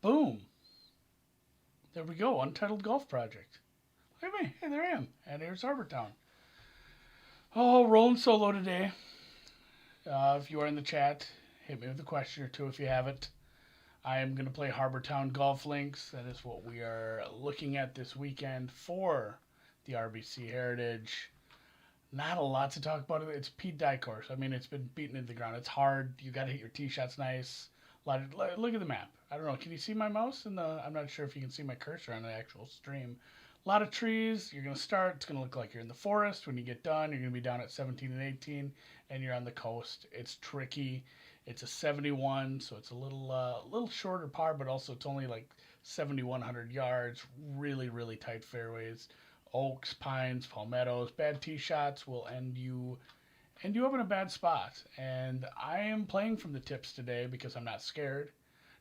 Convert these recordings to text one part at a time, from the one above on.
Boom. There we go. Untitled Golf Project. Look at me. Hey, there I am. And here's Harbour Town. Oh, rolling solo today. If you are in the chat, hit me with a question or two if you haven't. I am going to play Harbour Town Golf Links. That is what we are looking at this weekend for the RBC Heritage. Not a lot to talk about. It's Pete Dye course. I mean, it's been beaten into the ground. It's hard. You got to hit your tee shots nice. Look at the map. I don't know. Can you see my mouse? I'm not sure if you can see my cursor on the actual stream. A lot of trees. You're going to start. It's going to look like you're in the forest. When you get done, you're going to be down at 17 and 18, and you're on the coast. It's tricky. It's a 71, so it's a little shorter par, but also it's only like 7,100 yards. Really, really tight fairways. Oaks, pines, palmettos. Bad tee shots will end you up in a bad spot. And I am playing from the tips today because I'm not scared.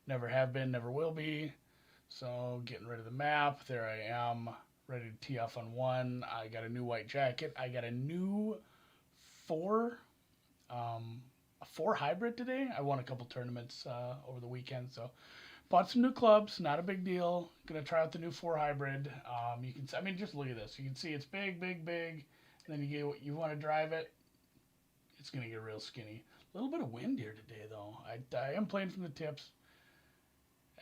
Never have been, never will be. So getting rid of the map. There I am, ready to tee off on one. I got a new white jacket. I got a new four hybrid today. I won a couple tournaments over the weekend, so bought some new clubs. Not a big deal. Gonna try out the new 4 hybrid. Just look at this. You can see it's big, big, big, and then you want to drive it. It's gonna get real skinny. A little bit of wind here today, though. I am playing from the tips.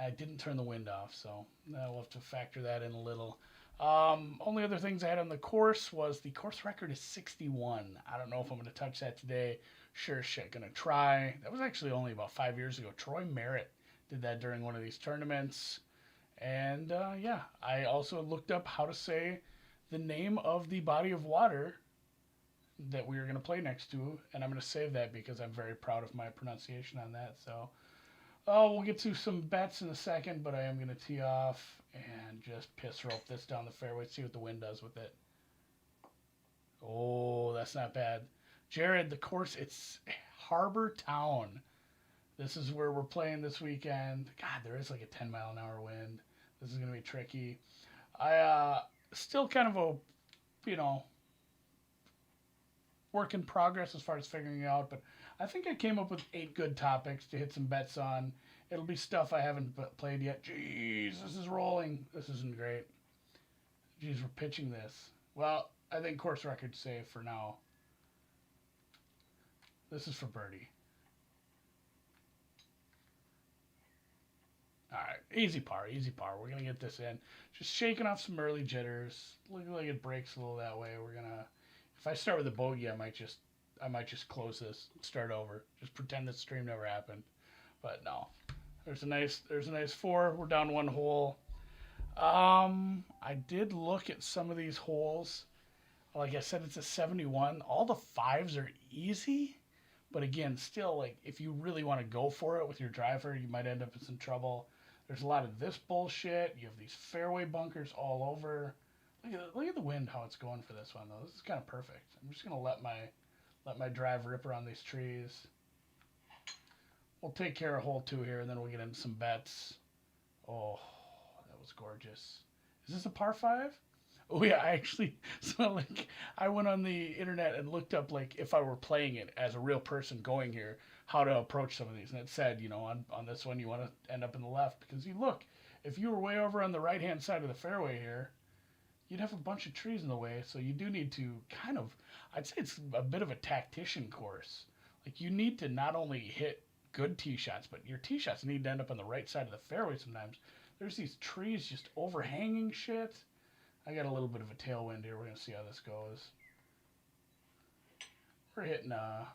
I didn't turn the wind off, so we'll have to factor that in a little. Only other things I had on the course was the course record is 61. I don't know if I'm going to touch that today. Sure shit, going to try. That was actually only about 5 years ago. Troy Merritt did that during one of these tournaments. And I also looked up how to say the name of the body of water that we are going to play next to. And I'm going to save that because I'm very proud of my pronunciation on that. So we'll get to some bets in a second, but I am going to tee off and just piss rope this down the fairway, see what the wind does with it. Oh, that's not bad. Jared, the course, it's Harbour Town. This is where we're playing this weekend. God, there is like a 10-mile-an-hour wind. This is going to be tricky. I still kind of work in progress as far as figuring it out, but I think I came up with 8 good topics to hit some bets on. It'll be stuff I haven't played yet. Jeez, this is rolling. This isn't great. Jeez, we're pitching this. Well, I think course record's safe for now. This is for birdie. All right, easy par, easy par. We're going to get this in. Just shaking off some early jitters. Looking like it breaks a little that way. We're going to, if I start with a bogey, I might just close this, start over. Just pretend this stream never happened. But no. There's a nice 4. We're down 1 hole. I did look at some of these holes. Like I said, it's a 71. All the 5s are easy. But again, still, like, if you really want to go for it with your driver, you might end up in some trouble. There's a lot of this bullshit. You have these fairway bunkers all over. Look at the wind, how it's going for this one, though. This is kind of perfect. I'm just going to let my drive rip around these trees. We'll take care of hole 2 here, and then we'll get into some bets. Oh, that was gorgeous. Is this a par 5? Oh, yeah, I went on the internet and looked up, like, if I were playing it as a real person going here, how to approach some of these. And it said, on this one, you want to end up in the left. Because if you were way over on the right-hand side of the fairway here, you'd have a bunch of trees in the way. So you do need to I'd say it's a bit of a tactician course. Like, you need to not only hit good tee shots, but your tee shots need to end up on the right side of the fairway sometimes. There's these trees just overhanging shit. I got a little bit of a tailwind here. We're going to see how this goes. We're hitting about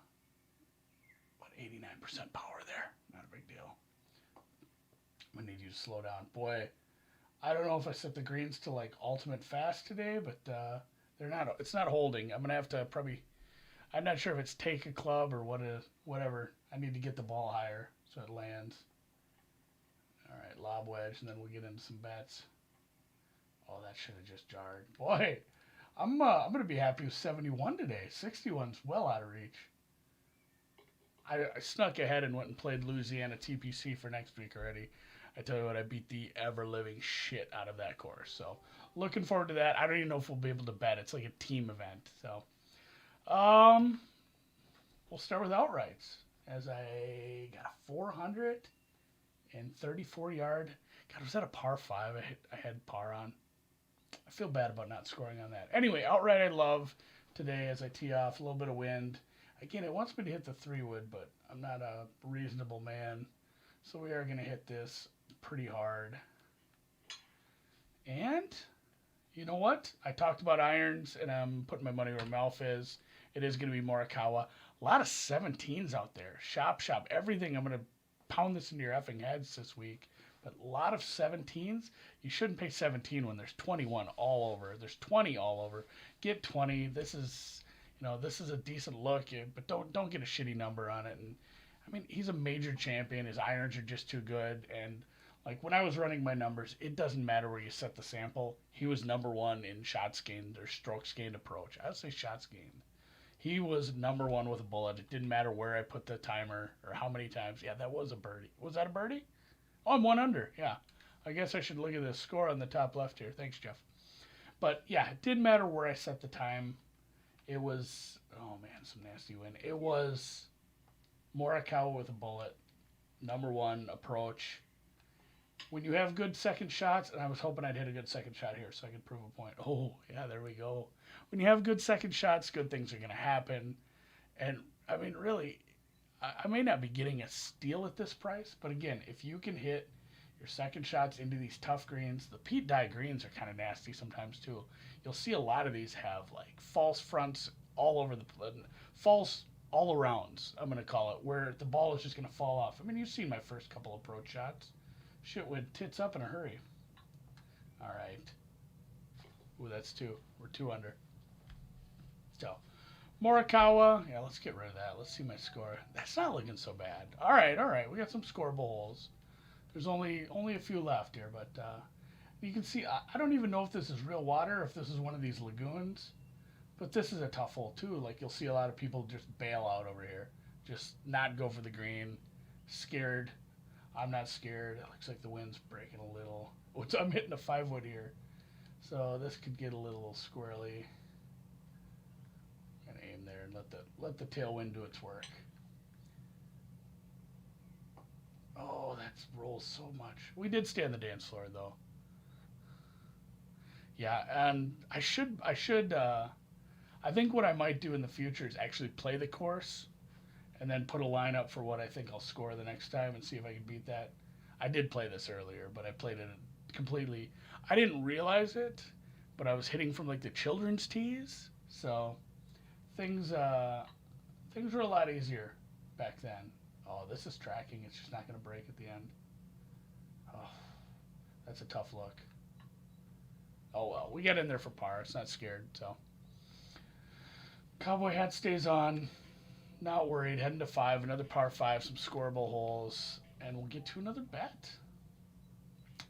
89% power there. Not a big deal. I'm going to need you to slow down. Boy, I don't know if I set the greens to like ultimate fast today, but it's not holding. I'm going to have to I'm not sure if it's take a club or whatever. I need to get the ball higher so it lands. All right, lob wedge, and then we'll get into some bets. Oh, that should have just jarred. Boy, I'm going to be happy with 71 today. 61's well out of reach. I snuck ahead and went and played Louisiana TPC for next week already. I tell you what, I beat the ever-living shit out of that course. So, looking forward to that. I don't even know if we'll be able to bet. It's like a team event. So, we'll start with outrights. As I got a 400 and 34 yard. God, was that a par 5 I had par on? I feel bad about not scoring on that. Anyway, outright I love today as I tee off. A little bit of wind. Again, it wants me to hit the 3-wood, but I'm not a reasonable man. So we are going to hit this pretty hard. And you know what? I talked about irons, and I'm putting my money where my mouth is. It is going to be Morikawa. A lot of 17s out there. Shop. Everything. I'm going to pound this into your effing heads this week. But a lot of 17s. You shouldn't pay 17 when there's 21 all over. There's 20 all over. Get 20. This is a decent look, but don't get a shitty number on it. And I mean, he's a major champion. His irons are just too good. And like when I was running my numbers, it doesn't matter where you set the sample. He was number 1 in shots gained or strokes gained approach. I would say shots gained. He was number 1 with a bullet. It didn't matter where I put the timer or how many times. Yeah, that was a birdie. Was that a birdie? Oh, I'm 1 under. Yeah. I guess I should look at the score on the top left here. Thanks, Jeff. But yeah, it didn't matter where I set the time. It was, oh man, some nasty wind. It was Morikawa with a bullet. Number 1 approach. When you have good second shots, and I was hoping I'd hit a good second shot here so I could prove a point. Oh, yeah, there we go. When you have good second shots, good things are going to happen. And, I mean, really, I may not be getting a steal at this price, but again, if you can hit your second shots into these tough greens, the Pete Dye greens are kind of nasty sometimes too. You'll see a lot of these have like false fronts all over the false all arounds, I'm going to call it, where the ball is just going to fall off. I mean, you've seen my first couple approach shots. Shit went tits up in a hurry. All right. Ooh, that's 2. We're 2 under. So, Morikawa. Yeah, let's get rid of that. Let's see my score. That's not looking so bad. All right. We got some scoreable holes. There's only a few left here, but you can see, I don't even know if this is real water, or if this is one of these lagoons. But this is a tough hole, too. Like, you'll see a lot of people just bail out over here. Just not go for the green. Scared. I'm not scared. It looks like the wind's breaking a little. I'm hitting a 5-wood here. So this could get a little squirrely. I'm going to aim there and let the tailwind do its work. Oh, that rolls so much. We did stay on the dance floor, though. Yeah, and I think what I might do in the future is actually play the course and then put a line up for what I think I'll score the next time and see if I can beat that. I did play this earlier, but I played it completely. I didn't realize it, but I was hitting from like the children's tees, so things were a lot easier back then. Oh, this is tracking. It's just not going to break at the end. Oh, that's a tough look. Oh well, we got in there for par. It's not scared, so. Cowboy hat stays on. Not worried. Heading to 5, another par 5, some scoreable holes, and we'll get to another bet.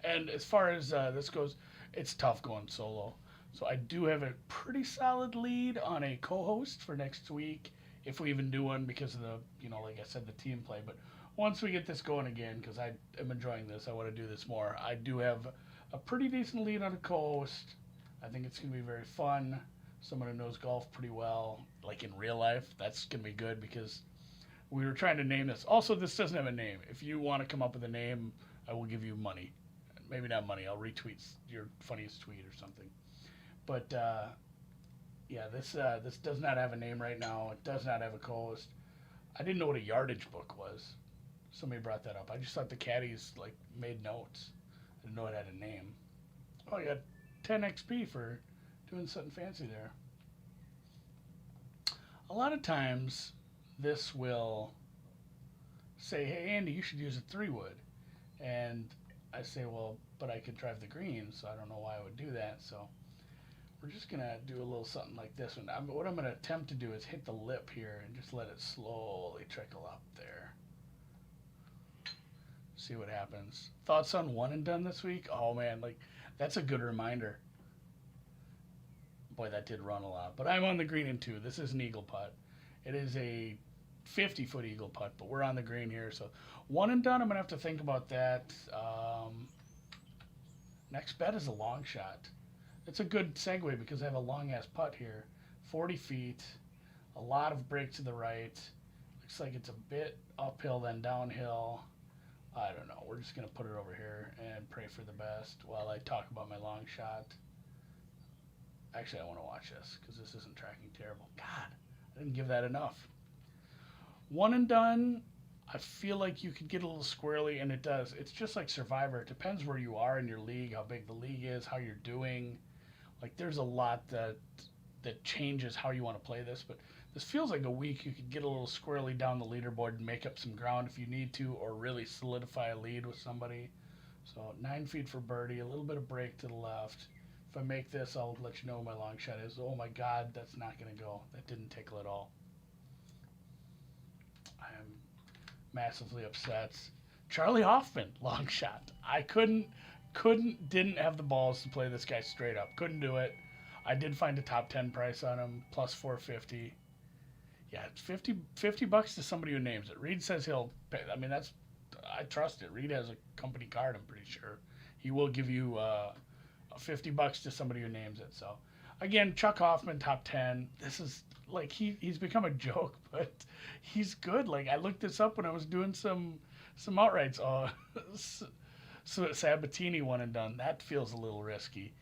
And as far as this goes, it's tough going solo. So I do have a pretty solid lead on a co-host for next week, if we even do one, because of the, like I said, the team play. But once we get this going again, because I am enjoying this, I want to do this more. I do have a pretty decent lead on a co-host. I think it's going to be very fun. Someone who knows golf pretty well, like in real life. That's going to be good because we were trying to name this. Also, this doesn't have a name. If you want to come up with a name, I will give you money. Maybe not money. I'll retweet your funniest tweet or something. But, yeah, this does not have a name right now. It does not have a co-host. I didn't know what a yardage book was. Somebody brought that up. I just thought the caddies, made notes. I didn't know it had a name. Oh, I got 10 XP for doing something fancy there. A lot of times, this will say, hey, Andy, you should use a 3-wood. And I say, well, but I could drive the green, so I don't know why I would do that. So we're just going to do a little something like this one. What I'm going to attempt to do is hit the lip here and just let it slowly trickle up there. See what happens. Thoughts on one and done this week? Oh, man, that's a good reminder. Boy, that did run a lot. But I'm on the green in 2. This is an eagle putt. It is a 50-foot eagle putt, but we're on the green here. So one and done, I'm going to have to think about that. Next bet is a long shot. It's a good segue because I have a long-ass putt here. 40 feet, a lot of break to the right. Looks like it's a bit uphill then downhill. I don't know. We're just going to put it over here and pray for the best while I talk about my long shot. Actually, I want to watch this because this isn't tracking terrible. God, I didn't give that enough. One and done. I feel like you could get a little squirrely, and it does. It's just like Survivor. It depends where you are in your league, how big the league is, how you're doing. Like, there's a lot that changes how you want to play this, but this feels like a week you could get a little squirrely down the leaderboard and make up some ground if you need to, or really solidify a lead with somebody. So 9 feet for birdie, a little bit of break to the left. If I make this, I'll let you know what my long shot is. Oh my God, that's not going to go. That didn't tickle at all. I am massively upset. Charlie Hoffman, long shot. I didn't have the balls to play this guy straight up. Couldn't do it. I did find a top 10 price on him, plus 450. Yeah, it's 50 bucks to somebody who names it. Reed says he'll pay. I mean, I trust it. Reed has a company card, I'm pretty sure. He will give you 50 bucks to somebody who names it. So, again, Chuck Hoffman, top 10. This is, like, he's become a joke, but he's good. Like, I looked this up when I was doing some outrights. So Sabatini one and done. That feels a little risky.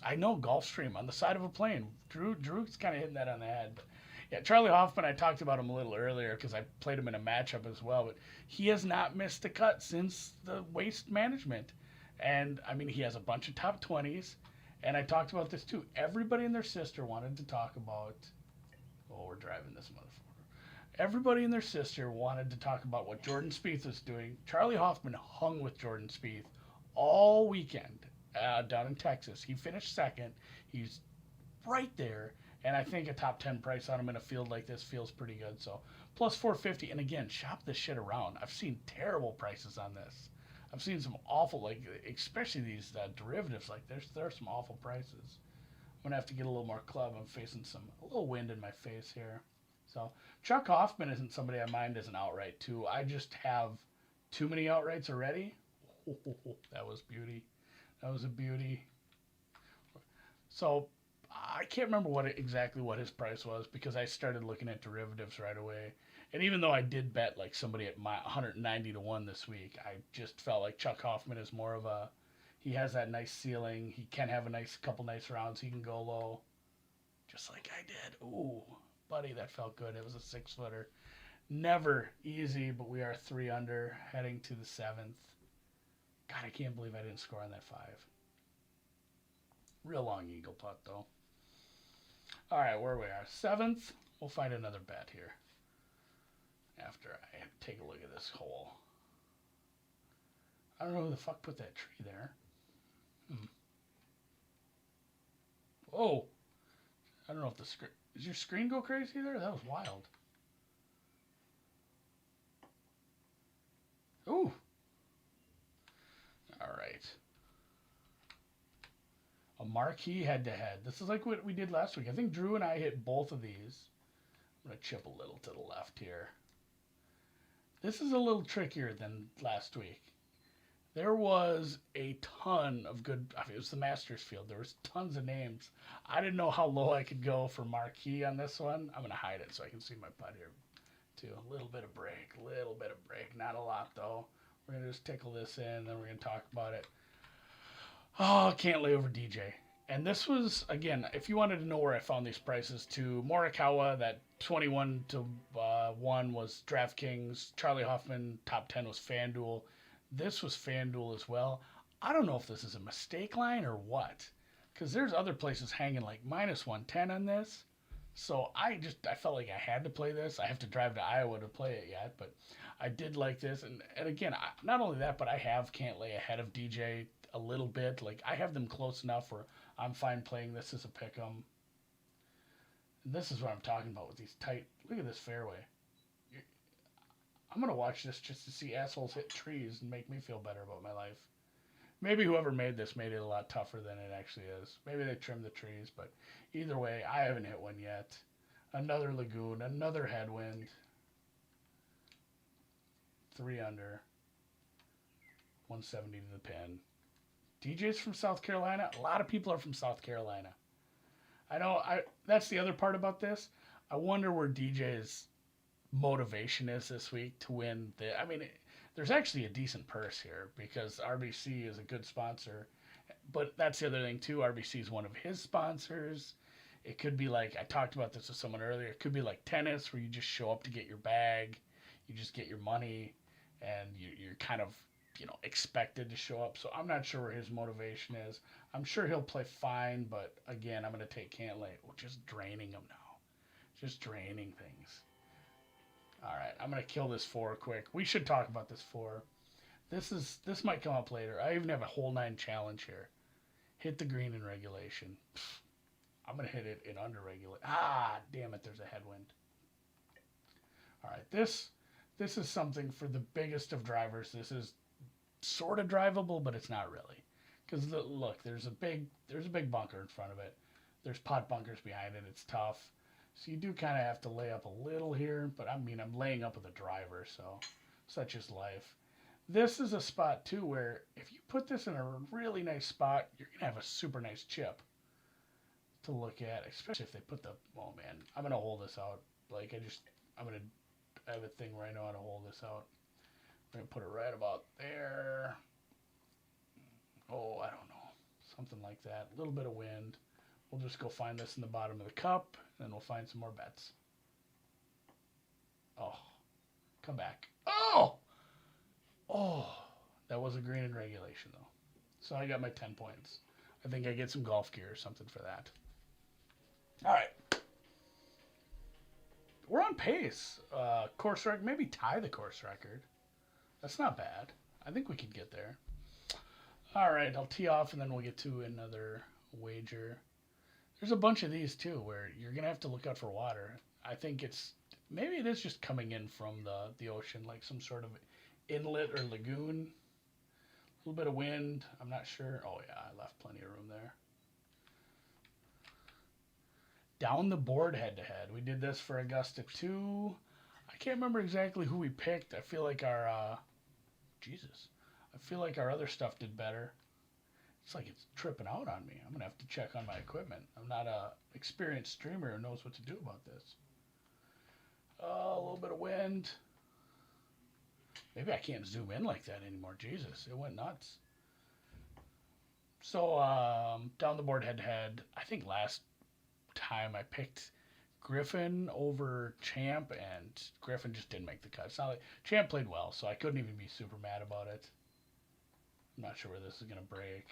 I know Gulfstream on the side of a plane. Drew's kind of hitting that on the head. But yeah, Charlie Hoffman, I talked about him a little earlier because I played him in a matchup as well. But he has not missed a cut since the waste management. And, I mean, he has a bunch of top 20s. And I talked about this too. Everybody and their sister wanted to talk about. Oh, we're driving this motherfucker. Everybody and their sister wanted to talk about what Jordan Spieth was doing. Charlie Hoffman hung with Jordan Spieth all weekend down in Texas. He finished second. He's right there. And I think a top 10 price on him in a field like this feels pretty good. So plus 450. And again, shop this shit around. I've seen terrible prices on this. I've seen some awful, like, especially these derivatives. Like, there are some awful prices. I'm going to have to get a little more club. I'm facing a little wind in my face here. So Chuck Hoffman isn't somebody I mind as an outright, too. I just have too many outrights already. Oh, that was beauty. That was a beauty. So I can't remember exactly what his price was because I started looking at derivatives right away. And even though I did bet like somebody at 190 to 1 this week, I just felt like Chuck Hoffman is more of he has that nice ceiling. He can have couple nice rounds. He can go low, just like I did. Ooh, buddy, that felt good. It was a 6-footer. Never easy, but we are 3 under, heading to the 7th. God, I can't believe I didn't score on that 5. Real long eagle putt, though. All right, where we are. 7th. We'll find another bet here after I take a look at this hole. I don't know who the fuck put that tree there. Oh, I don't know if the screen... Does your screen go crazy there? That was wild. Ooh. All right. A marquee head-to-head. This is like what we did last week. I think Drew and I hit both of these. I'm going to chip a little to the left here. This is a little trickier than last week. There was a ton of good... I mean, it was the Masters field. There was tons of names. I didn't know how low I could go for marquee on this one. I'm going to hide it so I can see my putt here, too. A little bit of break. Not a lot, though. We're going to just tickle this in, then we're going to talk about it. Oh, can't lay over DJ. And this was, again, if you wanted to know where I found these prices, to Morikawa, that 21 to 1 was DraftKings. Charlie Hoffman, top 10 was FanDuel. This was FanDuel as well. I don't know if this is a mistake line or what, because there's other places hanging like minus 110 on this. So I felt like I had to play this. I have to drive to Iowa to play it yet, but I did like this. And again, not only that, but I can't lay ahead of DJ a little bit. Like, I have them close enough where I'm fine playing this as a pick 'em. And this is what I'm talking about with these tight. Look at this fairway. I'm going to watch this just to see assholes hit trees and make me feel better about my life. Maybe whoever made this made it a lot tougher than it actually is. Maybe they trimmed the trees, but either way, I haven't hit one yet. Another lagoon, another headwind. 3 under. 170 to the pin. DJ's from South Carolina. A lot of people are from South Carolina. I know. That's the other part about this. I wonder where DJ's motivation is this week to win. I mean, There's actually a decent purse here because RBC is a good sponsor. But that's the other thing too. RBC is one of his sponsors. It could be like, I talked about this with someone earlier. It could be like tennis where you just show up to get your bag, you just get your money, and you're kind of, expected to show up. So I'm not sure where his motivation is. I'm sure he'll play fine, but again, I'm going to take Cantlay. Just draining him now. Just draining things. All right, I'm going to kill this 4 quick. We should talk about this 4. This might come up later. I even have a hole 9 challenge here. Hit the green in regulation. I'm going to hit it in under regulation. Ah, damn it, there's a headwind. All right, this is something for the biggest of drivers. This is sort of drivable, but it's not really. Because look, there's a big bunker in front of it. There's pot bunkers behind it. It's tough. So you do kind of have to lay up a little here, but I'm laying up with a driver, so such is life. This is a spot too where if you put this in a really nice spot, you're gonna have a super nice chip to look at, especially if they put the, oh man, I'm gonna hold this out. I have a thing where I know how to hold this out. I'm gonna put it right about there. Oh, I don't know, something like that. A little bit of wind. We'll just go find this in the bottom of the cup, and then we'll find some more bets. Oh, come back. Oh, that was a green in regulation though. So I got my 10 points. I think I get some golf gear or something for that. All right. We're on pace. Course record, maybe tie the course record. That's not bad. I think we could get there. All right, I'll tee off and then we'll get to another wager. There's a bunch of these too where you're going to have to look out for water. I think maybe it is just coming in from the ocean, like some sort of inlet or lagoon. A little bit of wind. I'm not sure. Oh yeah, I left plenty of room there. Down the board head-to-head. We did this for Augusta 2. I can't remember exactly who we picked. I feel like our other stuff did better. It's like it's tripping out on me. I'm going to have to check on my equipment. I'm not a experienced streamer who knows what to do about this. A little bit of wind. Maybe I can't zoom in like that anymore. Jesus, it went nuts. So, down the board head-to-head. I think last time I picked Griffin over Champ, and Griffin just didn't make the cut. It's not like Champ played well, so I couldn't even be super mad about it. I'm not sure where this is going to break.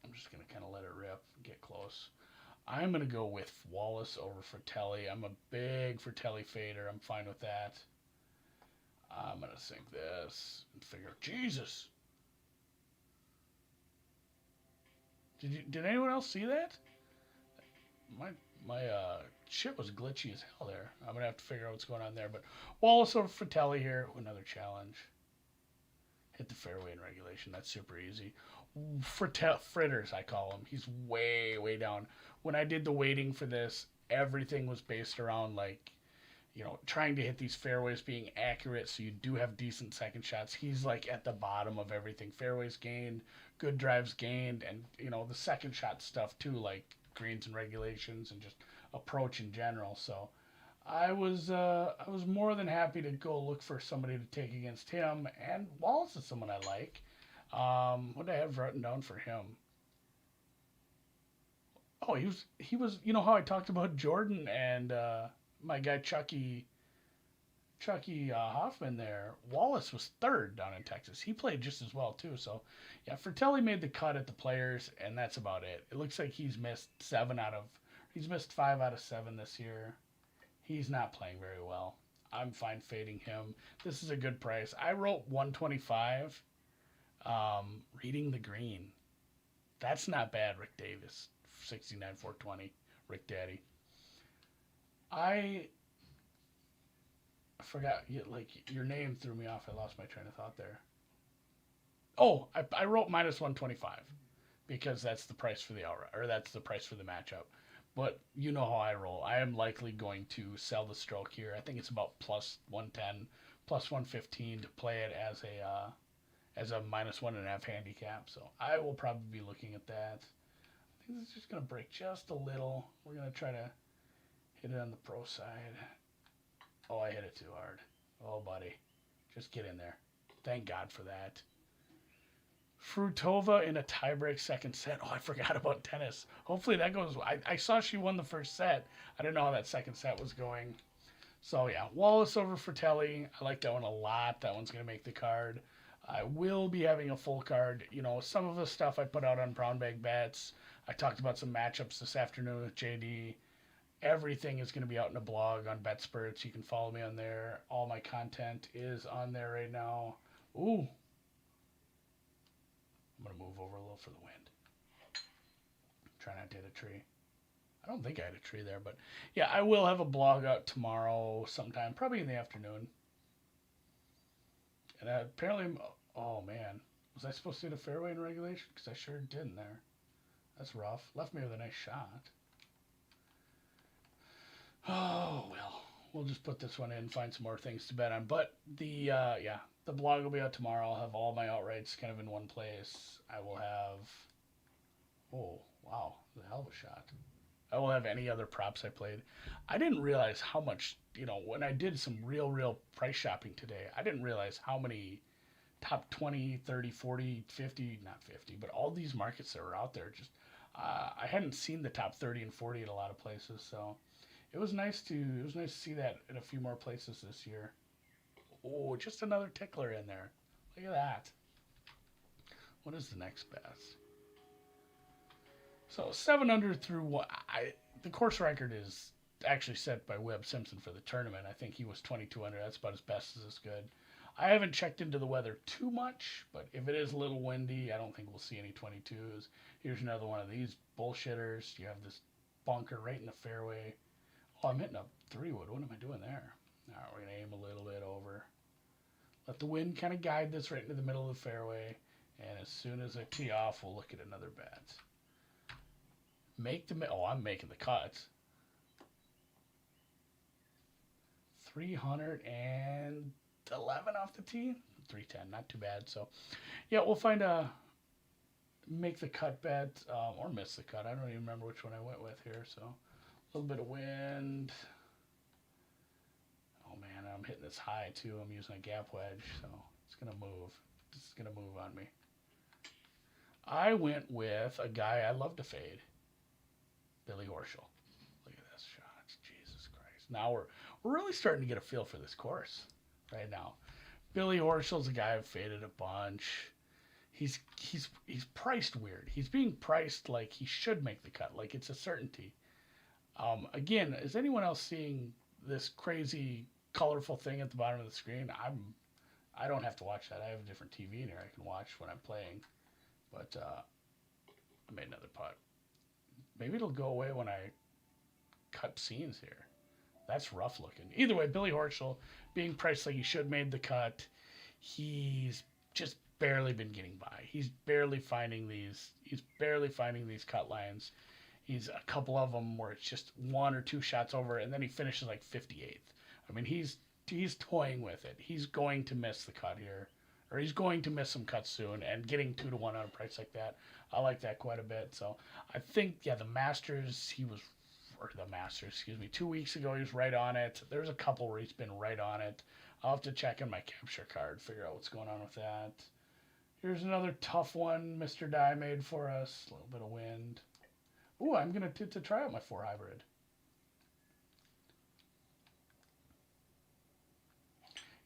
I'm just going to kind of let it rip and get close. I'm going to go with Wallace over Fratelli. I'm a big Fratelli fader. I'm fine with that. I'm going to sink this and figure, Jesus. Did anyone else see that? My shit was glitchy as hell there. I'm going to have to figure out what's going on there. But Wallace over Fratelli here. Another challenge. Hit the fairway in regulation. That's super easy. Fritters, I call him. He's way, way down. When I did the weighting for this, everything was based around trying to hit these fairways, being accurate so you do have decent second shots. He's like at the bottom of everything. Fairways gained, good drives gained, and the second shot stuff too, like greens and regulations and just approach in general. So I was more than happy to go look for somebody to take against him, and Wallace is someone I like. What did I have written down for him? Oh, he was how I talked about Jordan and my guy Chucky Hoffman there. Wallace was third down in Texas. He played just as well too. So yeah, Fratelli made the cut at the Players, and that's about it. It looks like he's missed 5 out of 7 this year. He's not playing very well. I'm fine fading him. This is a good price. I wrote 125. Reading the green. That's not bad, Rick Davis. 69-420. Rick Daddy. I forgot, your name threw me off. I lost my train of thought there. Oh, I wrote minus 125 because that's the price for the outright, or that's the price for the matchup. But you know how I roll. I am likely going to sell the stroke here. I think it's about plus 110, plus 115 to play it as a minus 1.5 handicap. So I will probably be looking at that. I think this is just going to break just a little. We're going to try to hit it on the pro side. Oh, I hit it too hard. Oh, buddy. Just get in there. Thank God for that. Fruitova in a tiebreak second set. Oh, I forgot about tennis. Hopefully that goes. I saw she won the first set. I didn't know how that second set was going. So yeah, Wallace over Fratelli. I like that one a lot. That one's going to make the card. I will be having a full card. You know, some of the stuff I put out on Brown Bag Bets. I talked about some matchups this afternoon with JD. Everything is going to be out in a blog on BetSperts. You can follow me on there. All my content is on there right now. Ooh. I'm going to move over a little for the wind. Try not to hit a tree. I don't think I had a tree there, but yeah, I will have a blog out tomorrow sometime, probably in the afternoon. And apparently, oh man, was I supposed to hit a fairway in regulation? Because I sure didn't there. That's rough. Left me with a nice shot. Oh, well, we'll just put this one in, find some more things to bet on. But the blog will be out tomorrow. I'll have all my outrights kind of in one place. I will have, oh, wow, the hell of a shot. I will have any other props I played. I didn't realize how much, when I did some real price shopping today, I didn't realize how many top 20, 30, 40, 50, not 50, but all these markets that were out there. Just I hadn't seen the top 30 and 40 at a lot of places, so it was nice to see that in a few more places this year. Oh, just another tickler in there. Look at that. What is the next best? So 7 under through what? The course record is actually set by Webb Simpson for the tournament. I think he was 22 under. That's about as best as it's good. I haven't checked into the weather too much, but if it is a little windy, I don't think we'll see any 22s. Here's another one of these bullshitters. You have this bunker right in the fairway. Oh, I'm hitting a 3-wood. What am I doing there? All right, we're going to aim a little bit over. Let the wind kind of guide this right into the middle of the fairway. And as soon as I tee off, we'll look at another bet. I'm making the cuts. 311 off the tee. 310, not too bad. So, yeah, we'll make the cut bet or miss the cut. I don't even remember which one I went with here. So, a little bit of wind. Oh man, I'm hitting this high too. I'm using a gap wedge, so it's gonna move. This is gonna move on me. I went with a guy I love to fade. Billy Horschel. Look at this shot. Jesus Christ. Now we're really starting to get a feel for this course right now. Billy Horschel's a guy I've faded a bunch. He's priced weird. He's being priced like he should make the cut, like it's a certainty. Again, is anyone else seeing this crazy colorful thing at the bottom of the screen? I don't have to watch that. I have a different TV in here I can watch when I'm playing. But I made another putt. Maybe it'll go away when I cut scenes here. That's rough looking. Either way, Billy Horschel being priced like he should made the cut. He's just barely been getting by. He's barely finding these cut lines. He's a couple of them where it's just 1 or 2 shots over, and then he finishes like 58th. I mean, he's toying with it. He's going to miss the cut here, or he's going to miss some cuts soon. And getting 2 to 1 on a price like that, I like that quite a bit. So I think, yeah, the Masters, 2 weeks ago he was right on it. There's a couple where he's been right on it. I'll have to check in my capture card, figure out what's going on with that. Here's another tough one Mr. Dye made for us. A little bit of wind. Ooh, I'm going to try out my 4 hybrid.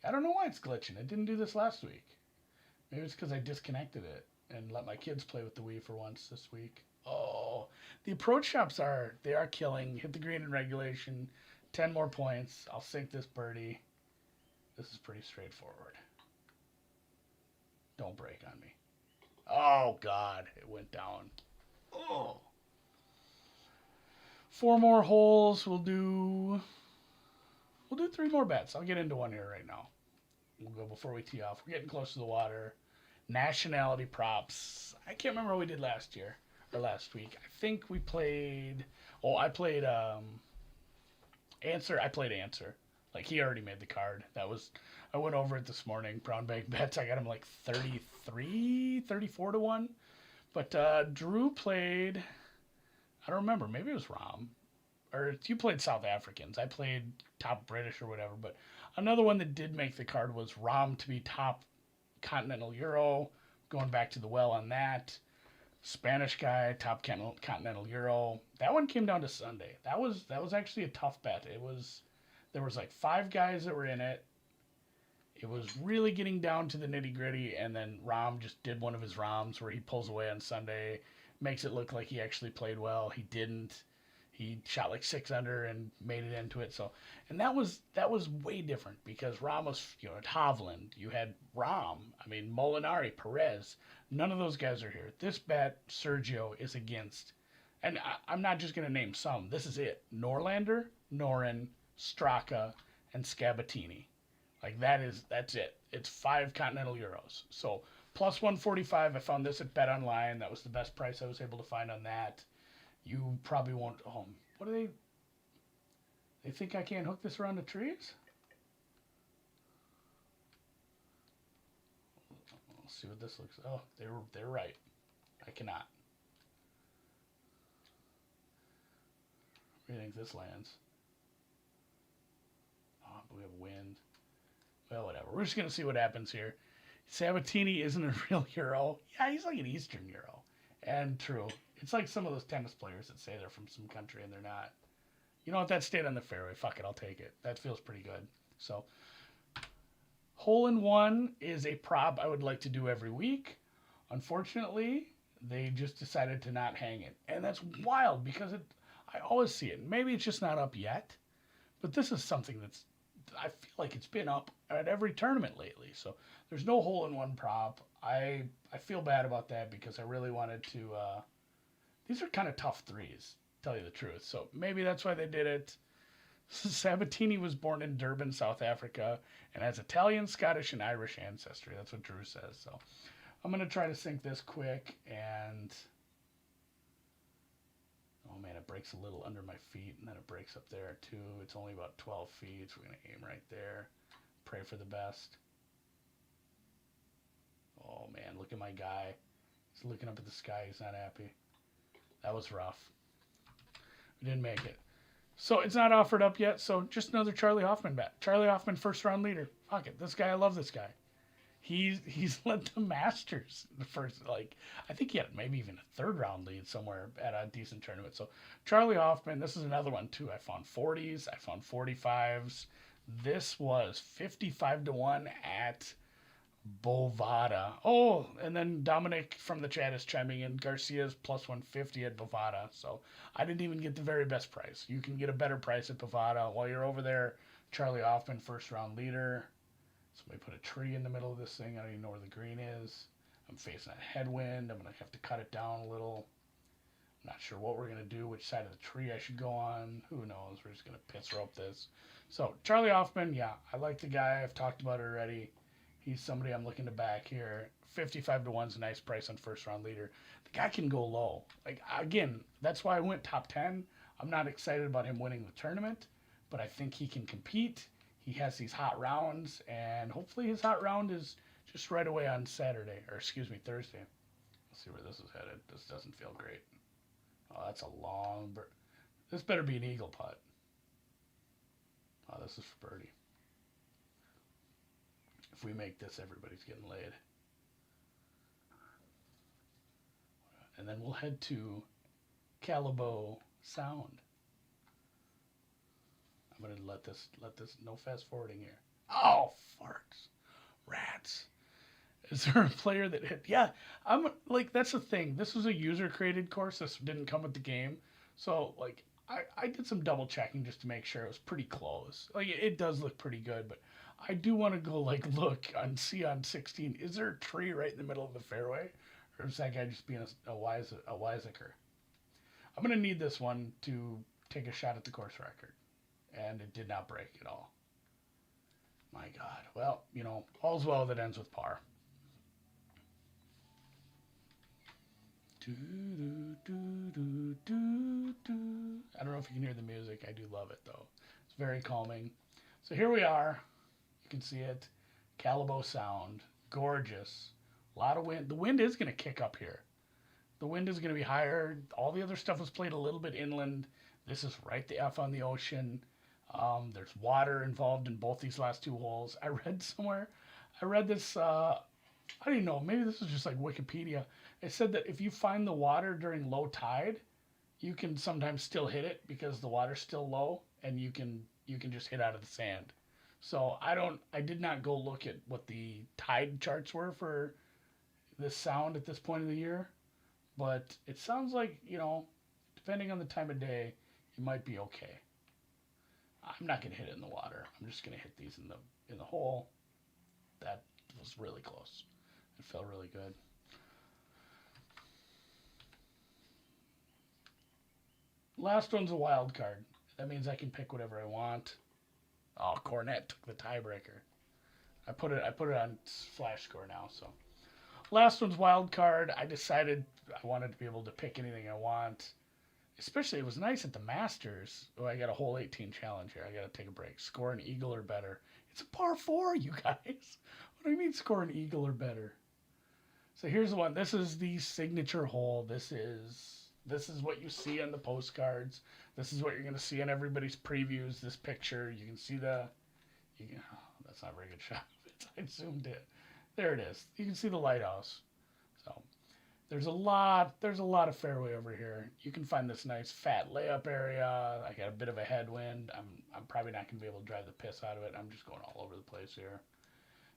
I don't know why it's glitching. It didn't do this last week. Maybe it's because I disconnected it and let my kids play with the Wii for once this week. Oh, the approach shops are killing. Hit the green in regulation. 10 more points. I'll sink this birdie. This is pretty straightforward. Don't break on me. Oh, God. It went down. Oh. 4 more holes. We'll do 3 more bets. I'll get into one here right now. We'll go before we tee off. We're getting close to the water. Nationality props. I can't remember what we did last week. I think we played. Oh, I played Answer. I played Answer. Like, he already made the card. I went over it this morning. Brown bag bets. I got him like 33, 34 to 1. But Drew played. I don't remember. Maybe it was Rom. Or you played South Africans. I played top British or whatever. But Another one that did make the card was Rom to be top Continental Euro. Going back to the well on that. Spanish guy, top Continental Euro. That one came down to Sunday. That was actually a tough bet. There was like 5 guys that were in it. It was really getting down to the nitty gritty, and then Rom just did one of his Roms where he pulls away on Sunday, makes it look like he actually played well. He didn't. He shot like 6 under and made it into it. So, and that was way different because Rom was, at Hovland. You had Rom. I mean, Molinari, Perez. None of those guys are here. This bet, Sergio is against, and I'm not just going to name some. This is it. Norlander, Norin, Straka, and Scabatini. Like that's it. It's 5 Continental Euros. So plus 145. I found this at Bet Online. That was the best price I was able to find on that. You probably won't. Oh, what are they? They think I can't hook this around the trees? Let's see what this looks. Oh, they're right. I cannot. Where do you think this lands? Oh, we have wind. Well, whatever. We're just gonna see what happens here. Sabatini isn't a real Euro. Yeah, he's like an Eastern Euro. And true. It's like some of those tennis players that say they're from some country and they're not. You know what? That stayed on the fairway. Fuck it, I'll take it. That feels pretty good. So, hole in one is a prop I would like to do every week. Unfortunately, they just decided to not hang it. And that's wild because I always see it. Maybe it's just not up yet. But this is something that's, I feel like it's been up at every tournament lately. So there's no hole in one prop. I feel bad about that because I really wanted to. These are kind of tough threes, to tell you the truth. So maybe that's why they did it. Sabatini was born in Durban, South Africa, and has Italian, Scottish, and Irish ancestry. That's what Drew says. So I'm going to try to sink this quick. And oh man, it breaks a little under my feet, and then it breaks up there too. It's only about 12 feet, so we're going to aim right there. Pray for the best. Oh man, look at my guy. He's looking up at the sky. He's not happy. That was rough. We didn't make it. So it's not offered up yet, so just another Charlie Hoffman bet. Charlie Hoffman, first round leader. Fuck it. This guy, I love this guy. He's led the Masters the first, I think he had maybe even a 3rd round lead somewhere at a decent tournament. So Charlie Hoffman, this is another one too. I found 40s, I found 45s. This was 55-1 at Bovada. Oh, and then Dominic from the chat is chiming in. Garcia's plus 150 at Bovada. So I didn't even get the very best price. You can get a better price at Bovada. While you're over there, Charlie Hoffman, first round leader. Somebody put a tree in the middle of this thing. I don't even know where the green is. I'm facing a headwind. I'm going to have to cut it down a little. I'm not sure what we're going to do, which side of the tree I should go on. Who knows? We're just going to pitch rope this. So Charlie Hoffman, yeah, I like the guy. I've talked about it already. He's somebody I'm looking to back here. 55-1 is a nice price on first round leader. The guy can go low. Again, that's why I went top 10. I'm not excited about him winning the tournament, but I think he can compete. He has these hot rounds, and hopefully his hot round is just right away on Thursday. Let's see where this is headed. This doesn't feel great. Oh, that's a long This better be an eagle putt. Oh, this is for birdie. If we make this, everybody's getting laid. And then we'll head to Calibo Sound. I'm going to let this, no fast forwarding here. Oh, farts. Rats. Is there a player that hit? Yeah, that's the thing. This was a user-created course. This didn't come with the game. So, I did some double checking just to make sure it was pretty close. It does look pretty good, but I do want to go, look and see on 16. Is there a tree right in the middle of the fairway? Or is that guy just being a wiseacre? I'm going to need this one to take a shot at the course record. And it did not break at all. My God. Well, all's well that ends with par. I don't know if you can hear the music. I do love it, though. It's very calming. So here we are. You can see it. Calibo Sound. Gorgeous. A lot of wind. The wind is going to kick up here. The wind is going to be higher. All the other stuff was played a little bit inland. This is right the F on the ocean. There's water involved in both these last two holes. I read somewhere, I read this, I don't know, maybe this is just like Wikipedia. It said that if you find the water during low tide, you can sometimes still hit it because the water's still low, and you can just hit out of the sand. So I did not go look at what the tide charts were for this sound at this point of the year, but it sounds like, depending on the time of day, it might be okay. I'm not gonna hit it in the water. I'm just gonna hit these in the hole. That was really close. It felt really good. Last one's a wild card. That means I can pick whatever I want. Oh, Cornet took the tiebreaker. I put it on flash score now. So last one's wild card. I decided I wanted to be able to pick anything I want. Especially, it was nice at the Masters. Oh, I got a hole 18 challenge here. I got to take a break. Score an eagle or better. It's a par four, you guys. What do you mean score an eagle or better? So here's the one. This is the signature hole. This is what you see on the postcards. This is what you're going to see in everybody's previews. This picture, you can see that's not a very good shot. I zoomed in. There it is. You can see the lighthouse. So there's a lot of fairway over here. You can find this nice fat layup area. I got a bit of a headwind. I'm probably not going to be able to drive the piss out of it. I'm just going all over the place here.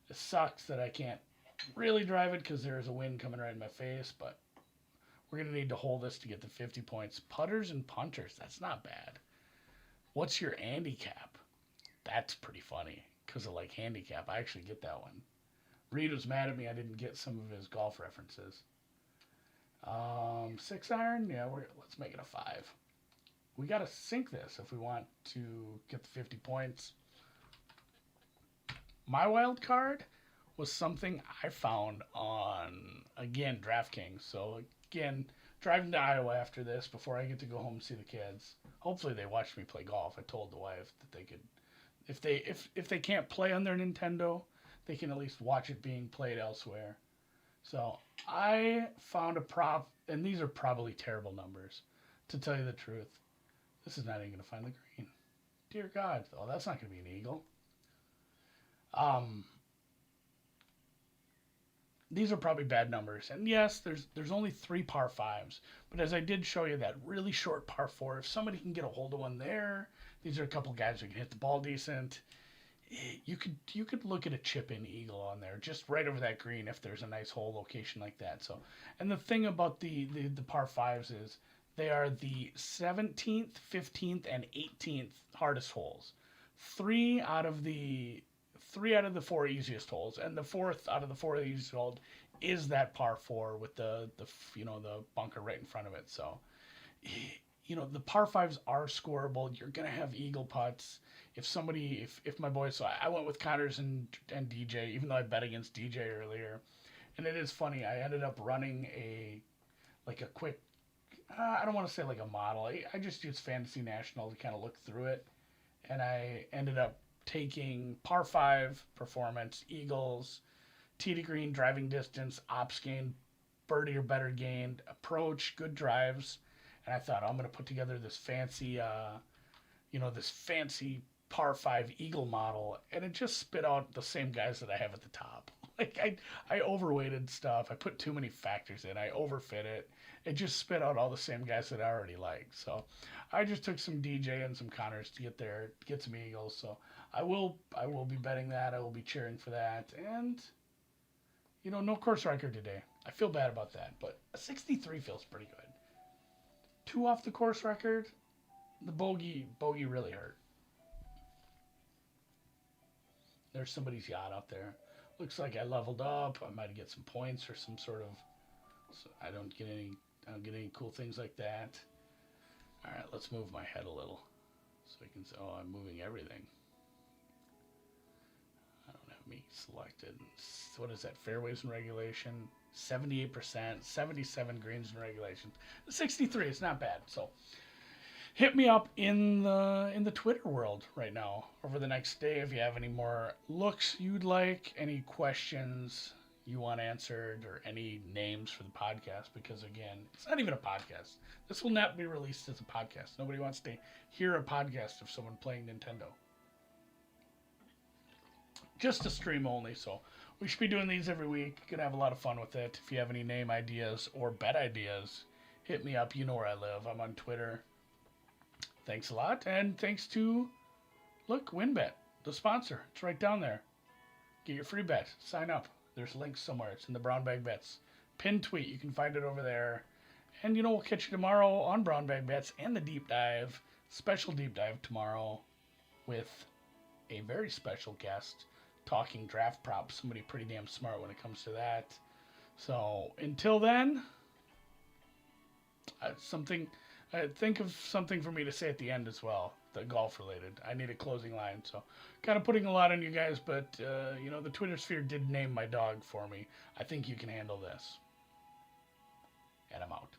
It sucks that I can't really drive it because there's a wind coming right in my face, but we're going to need to hold this to get the 50 points. Putters and punters, that's not bad. What's your handicap? That's pretty funny because of like handicap. I actually get that one. Reed was mad at me I didn't get some of his golf references. 6 iron? Yeah, let's make it a 5. We got to sink this if we want to get the 50 points. My wild card was something I found on, again, DraftKings. So, again, driving to Iowa after this before I get to go home and see the kids. Hopefully they watch me play golf. I told the wife that they could, if they can't play on their Nintendo, they can at least watch it being played elsewhere. So I found a prop, and these are probably terrible numbers, to tell you the truth. This is not even going to find the green. Dear God, oh, that's not going to be an eagle. These are probably bad numbers. And yes, there's only 3 par 5s. But as I did show you that really short par 4, if somebody can get a hold of one there, these are a couple guys who can hit the ball decent. You could look at a chip-in eagle on there, just right over that green if there's a nice hole location like that. So, and the thing about the par 5s is they are the 17th, 15th, and 18th hardest holes. 3 out of the 4 easiest holes, and the 4th out of the 4 easiest holes is that par 4 with the bunker right in front of it. So, the par 5s are scoreable. You're gonna have eagle putts. If my boys, so I went with Connors and DJ, even though I bet against DJ earlier. And it is funny, I ended up running a quick, I don't want to say like a model. I just used Fantasy National to kind of look through it. And I ended up taking par 5 performance, eagles, tee to green, driving distance, ops gain, birdie or better gained, approach, good drives. And I thought, I'm going to put together this fancy, par 5 eagle model, and it just spit out the same guys that I have at the top. Like I overweighted stuff. I put too many factors in. I overfit it. It just spit out all the same guys that I already like. So I just took some DJ and some Connors to get there, get some eagles. So I will be betting that. I will be cheering for that. And no course record today. I feel bad about that, but a 63 feels pretty good. 2 off the course record. The bogey really hurt. There's somebody's yacht out there. Looks like I leveled up. I might get some points or some sort of. So I don't get any cool things like that. All right, let's move my head a little, so I can say, oh, I'm moving everything. I don't have me selected. What is that? Fairways in regulation, 78%, 77 greens in regulation. 63 is not bad. So. Hit me up in the Twitter world right now over the next day if you have any more looks you'd like, any questions you want answered, or any names for the podcast, because again, it's not even a podcast. This will not be released as a podcast. Nobody wants to hear a podcast of someone playing Nintendo. Just a stream only, so we should be doing these every week. Gonna have a lot of fun with it. If you have any name ideas or bet ideas, hit me up. You know where I live. I'm on Twitter. Thanks a lot, and thanks to, look, WinBet, the sponsor. It's right down there. Get your free bet. Sign up. There's links somewhere. It's in the Brown Bag Bets. Pinned tweet. You can find it over there. And, you know, we'll catch you tomorrow on Brown Bag Bets and the deep dive. Special deep dive tomorrow with a very special guest talking draft props. Somebody pretty damn smart when it comes to that. So, until then, think of something for me to say at the end as well. The golf related. I need a closing line, so kind of putting a lot on you guys, but you know, the Twitter sphere did name my dog for me. I think you can handle this. And I'm out.